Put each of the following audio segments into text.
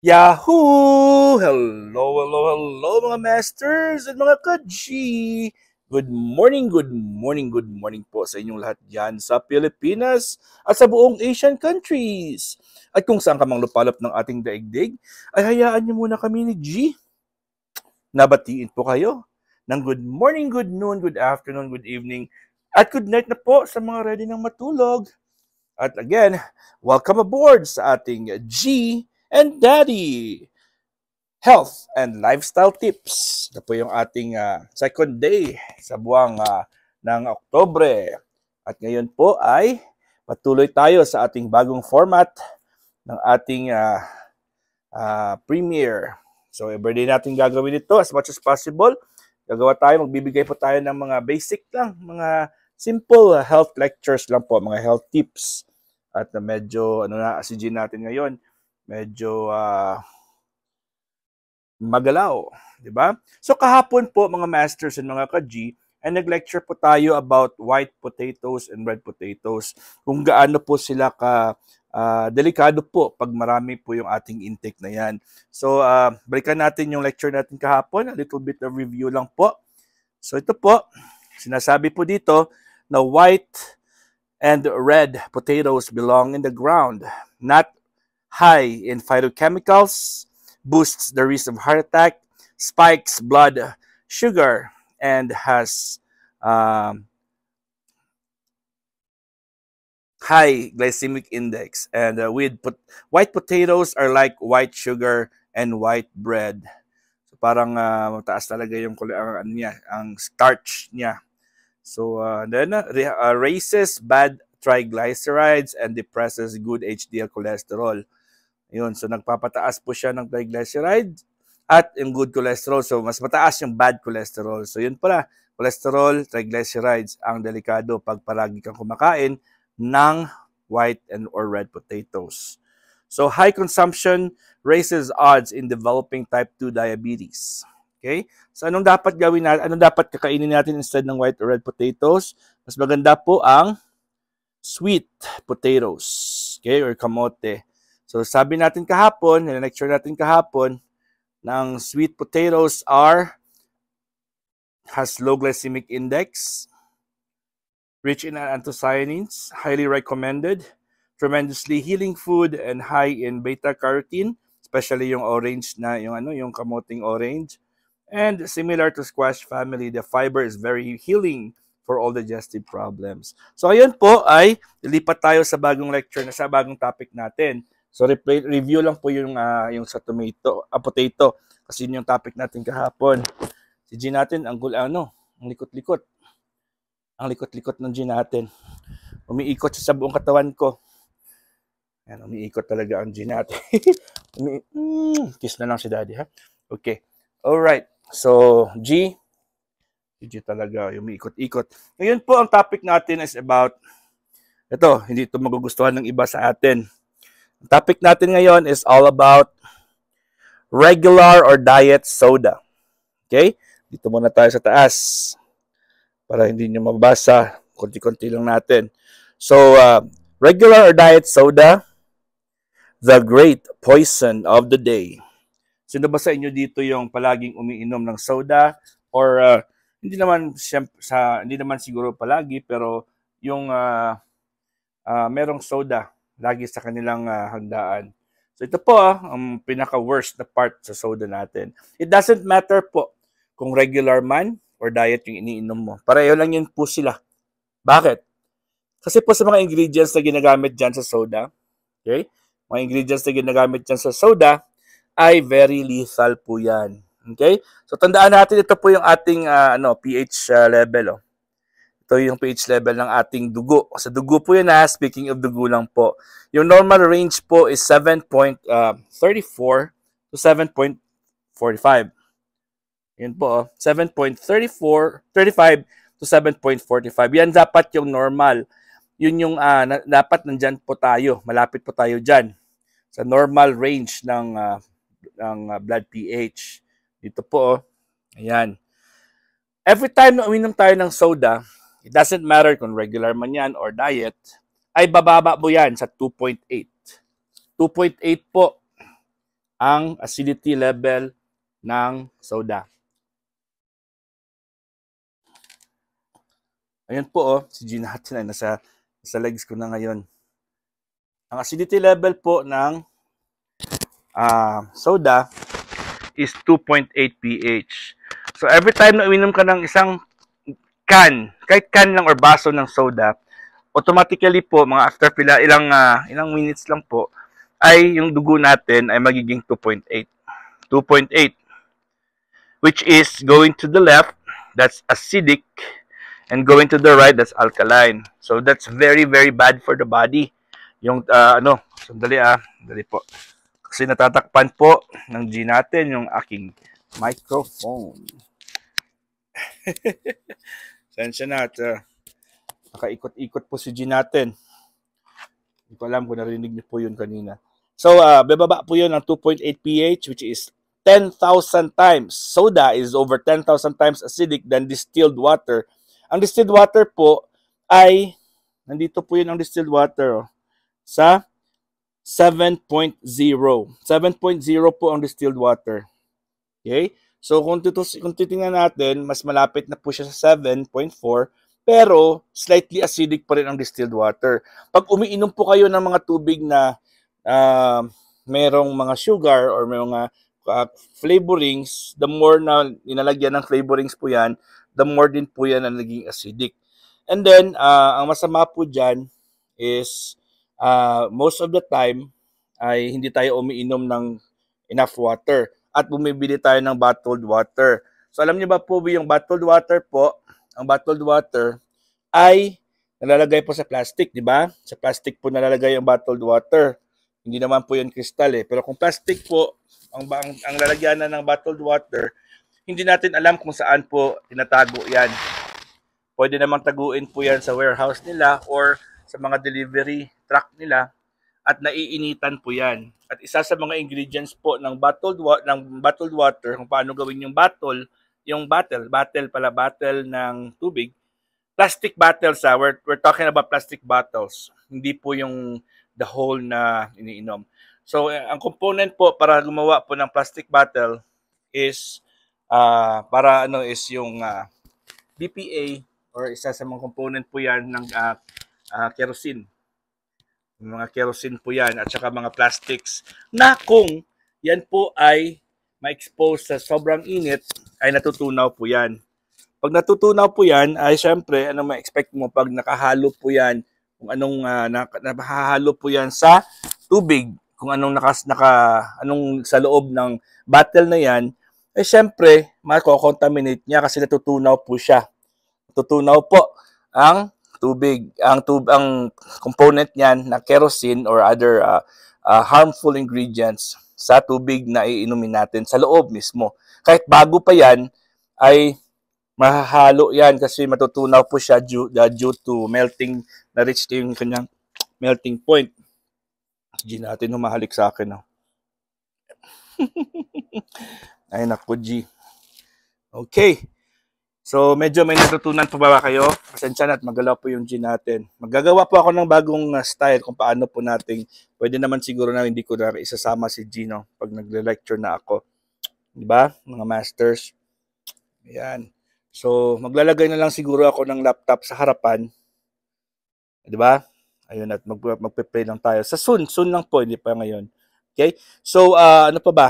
Yahoo! Hello, hello, hello mga masters at mga ka-G! Good morning, good morning, good morning po sa inyong lahat dyan sa Pilipinas at sa buong Asian countries. At kung saan ka mang lupalop ng ating daigdig, ay hayaan niyo muna kami ni G. Nabatiin po kayo ng good morning, good noon, good afternoon, good evening, at good night na po sa mga ready ng matulog. At again, welcome aboard sa ating G and Daddy Health and Lifestyle Tips. Ito po yung ating second day sa buwang ng Oktobre. At ngayon po ay patuloy tayo sa ating bagong format ng ating premiere. So everyday natin gagawin ito as much as possible. Gagawa tayo, magbibigay po tayo ng mga basic lang, mga simple health lectures lang po, mga health tips. At medyo, si G natin ngayon, medyo magalaw, di ba? So kahapon po mga masters and mga ka-G, ay nag-lecture po tayo about white potatoes and red potatoes, kung gaano po sila delikado po pag marami po yung ating intake na yan. So balikan natin yung lecture natin kahapon, a little bit of review lang po. So ito po, sinasabi po dito na white and red potatoes belong in the ground, not high in phytochemicals, boosts the risk of heart attack, spikes blood sugar, and has high glycemic index. And white potatoes are like white sugar and white bread. So parang mataas talaga yung ang starch niya. So then raises bad triglycerides and depresses good HDL cholesterol. Yun, so nagpapataas po siya ng triglycerides at yung good cholesterol. So mas mataas yung bad cholesterol. So yun pala, cholesterol, triglycerides ang delikado pag palagi kang kumakain ng white and or red potatoes. So high consumption raises odds in developing type 2 diabetes. Okay? So anong dapat gawin natin? Anong dapat kakainin natin instead ng white or red potatoes? Mas maganda po ang sweet potatoes. Okay? Or kamote. So sabi natin kahapon, lecture natin kahapon, ng sweet potatoes has low glycemic index, rich in anthocyanins, highly recommended, tremendously healing food, and high in beta carotene, especially yung orange na yung kamoting orange. And similar to squash family, the fiber is very healing for all digestive problems. So ayun po ay lilipat tayo sa bagong lecture na sa bagong topic natin. So review lang po yung sa potato kasi yun yung topic natin kahapon. Si G natin ang likot-likot. Ang likot-likot ng G natin. Umiikot siya sa buong katawan ko. Yan, umiikot talaga ang G natin. Kiss na lang si Daddy, ha? Okay. Alright. So, G talaga, umiikot-ikot. Ngayon po, ang topic natin is about, hindi ito magugustuhan ng iba sa atin. Ang topic natin ngayon is all about regular or diet soda. Okay? Dito muna tayo sa taas para hindi nyo mabasa. Konti-konti lang natin. So, regular or diet soda, the great poison of the day. Sino ba sa inyo dito yung palaging umiinom ng soda or hindi naman siguro palagi pero yung merong soda lagi sa kanilang handaan. So ito po ang pinaka-worst na part sa soda natin. It doesn't matter po kung regular man or diet yung iniinom mo. Pareho lang yun po sila. Bakit? Kasi po sa mga ingredients na ginagamit dyan sa soda, okay? Mga ingredients na ginagamit dyan sa soda, ay very lethal po yan. Okay? So, tandaan natin, ito po yung ating pH level. Ito yung pH level ng ating dugo. Sa dugo po yun speaking of dugo lang po. Yung normal range po is 7.34 to 7.45. Yun po, 7.35 to 7.45. Yan dapat yung normal. Yun yung dapat nandyan po tayo. Malapit po tayo dyan. Sa normal range ng blood pH. Dito po, ayan. Every time na uminom tayo ng soda, it doesn't matter kung regular man yan or diet, ay bababa po yan sa 2.8. 2.8 po ang acidity level ng soda. Ayan po, oh, si G natin ay nasa legs ko na ngayon. Ang acidity level po ng soda is 2.8 pH. So every time na uminom ka ng isang can, kahit can lang or baso ng soda, automatically po, mga after ilang minutes lang po, ay yung dugo natin ay magiging 2.8. 2.8, which is going to the left, that's acidic, and going to the right, that's alkaline. So that's very, very bad for the body. Yung, sandali po. Kasi natatakpan po ng G natin yung aking microphone. Sensya na at nakaikot-ikot po si G natin. Hindi ko alam kung narinig niyo po yun kanina. So, bababa po yun ng 2.8 pH, which is 10,000 times. Soda is over 10,000 times acidic than distilled water. Ang distilled water po ay, nandito po yun ang distilled water, sa 7.0. 7.0 po ang distilled water. Okay? So, kung titingnan natin, mas malapit na po siya sa 7.4, pero slightly acidic pa rin ang distilled water. Pag umiinom po kayo ng mga tubig na merong mga sugar or may mga flavorings, the more na nilalagyan ng flavorings po yan, the more din po yan ang naging acidic. And then, ang masama po dyan is most of the time ay hindi tayo umiinom ng enough water at bumibili tayo ng bottled water. So alam niyo ba po yung bottled water po, ang bottled water ay nalalagay po sa plastic, di ba? Sa plastic po nalalagay ang bottled water. Hindi naman po yan kristal eh. Pero kung plastic po, ang lalagyanan ng bottled water, hindi natin alam kung saan po tinatago yan. Pwede namang taguin po yan sa warehouse nila or sa mga delivery truck nila at naiinitan po yan. At isa sa mga ingredients po ng bottled water, kung paano gawin yung bottle ng tubig, plastic bottles. We're talking about plastic bottles. Hindi po yung the whole na iniinom. So, ang component po para gumawa po ng plastic bottle is is yung BPA or isa sa mga component po yan ng kerosene. Mga kerosene po yan at saka mga plastics na kung yan po ay ma-expose sa sobrang init ay natutunaw po yan. Pag natutunaw po yan ay syempre ano ma-expect mo pag nakahalo po yan kung anong nakahalo po yan sa tubig, kung anong anong sa loob ng bottle na yan ay syempre mako-contaminate niya kasi natutunaw po siya. Natutunaw po ang tubig, ang component niyan na kerosene or other harmful ingredients sa tubig na iinumin natin sa loob mismo. Kahit bago pa yan, ay mahahalo yan kasi matutunaw po siya due to melting, na-reach yung kanyang melting point. G natin humahalik sa akin. No? Ay naku, G. Okay. So, medyo may natutunan po ba kayo? Pasensya na at magalaw po yung G natin. Maggagawa po ako ng bagong style kung paano po natin. Pwede naman siguro na hindi ko na isasama si G, no? Pag nagle-lecture na ako. Diba? Mga masters. Ayan. So, maglalagay na lang siguro ako ng laptop sa harapan. Diba? Ayun, at magpe-play lang tayo. Sa soon lang po, hindi pa ngayon. Okay? So, ano pa ba?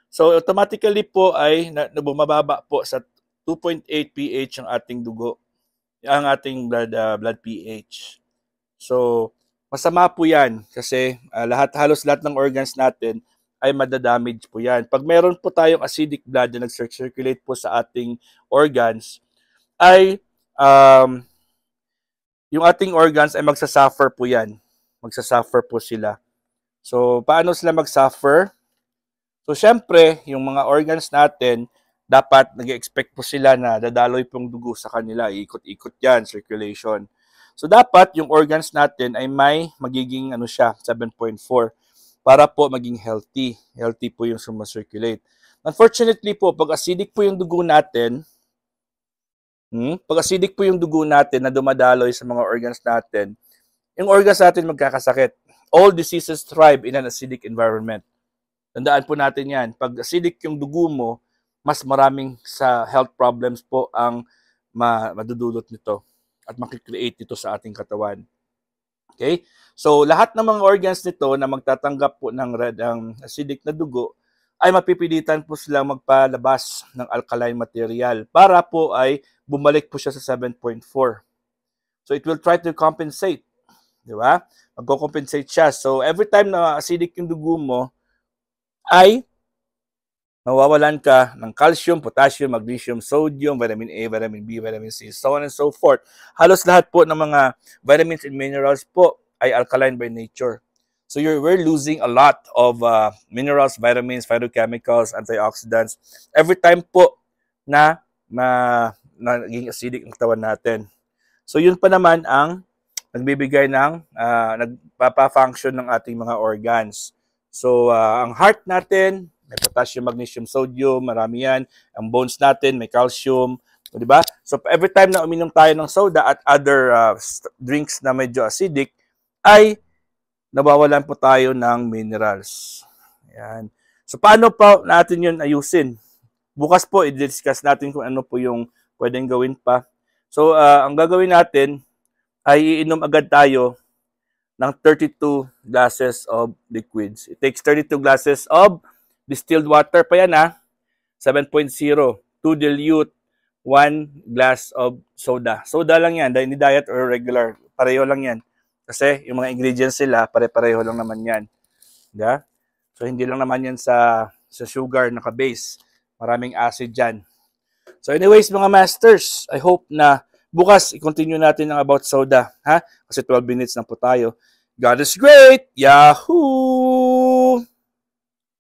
So, automatically po ay bumababa po sa 2.8 pH ang ating dugo, ang ating blood pH. So, masama po yan kasi halos lahat ng organs natin ay madadamage po yan. Pag meron po tayong acidic blood na nag-circulate po sa ating organs, ay yung ating organs ay magsasuffer po yan. Magsasuffer po sila. So, paano sila magsuffer? So, syempre, yung mga organs natin, dapat nag-expect po sila na dadaloy pong dugo sa kanila. Ikot-ikot yan, circulation. So, dapat yung organs natin ay may magiging 7.4 para po maging healthy. Healthy po yung sumacirculate. Unfortunately po, pag acidic po yung dugo natin, na dumadaloy sa mga organs natin, yung organs natin magkakasakit. All diseases thrive in an acidic environment. Tandaan po natin yan. Pag acidic yung dugo mo, mas maraming sa health problems po ang madudulot nito at makikreate nito sa ating katawan. Okay? So, lahat ng mga organs nito na magtatanggap po ng acidic na dugo ay mapipilitan po silang magpalabas ng alkaline material para po ay bumalik po siya sa 7.4. So, it will try to compensate. Di ba? Magko-compensate siya. So, every time na acidic yung dugo mo, ay mawawalan ka ng calcium, potassium, magnesium, sodium, vitamin A, vitamin B, vitamin C, so on and so forth. Halos lahat po ng mga vitamins and minerals po ay alkaline by nature. So we're losing a lot of minerals, vitamins, phytochemicals, antioxidants every time po na naging acidic ang katawan natin. So yun pa naman ang nagbibigay ng nagpapa-function ng ating mga organs. So ang heart natin, may potassium, magnesium, sodium, marami yan. Ang bones natin, may calcium. Di ba? So, every time na uminom tayo ng soda at other drinks na medyo acidic, ay nabawalan po tayo ng minerals. Ayan. So, paano pa natin yun ayusin? Bukas po, i-discuss natin kung ano po yung pwedeng gawin pa. So, ang gagawin natin ay iinom agad tayo ng 32 glasses of liquids. It takes 32 glasses of distilled water pa yan 7.0, 2 dilute, 1 glass of soda. Soda lang yan, hindi diet or regular. Pareho lang yan. Kasi yung mga ingredients sila, pare-pareho lang naman yan. Yeah? So hindi lang naman yan sa sugar naka-base. Maraming acid dyan. So anyways mga masters, I hope na bukas i-continue natin ang about soda. Kasi 12 minutes na po tayo. God is great! Yahoo!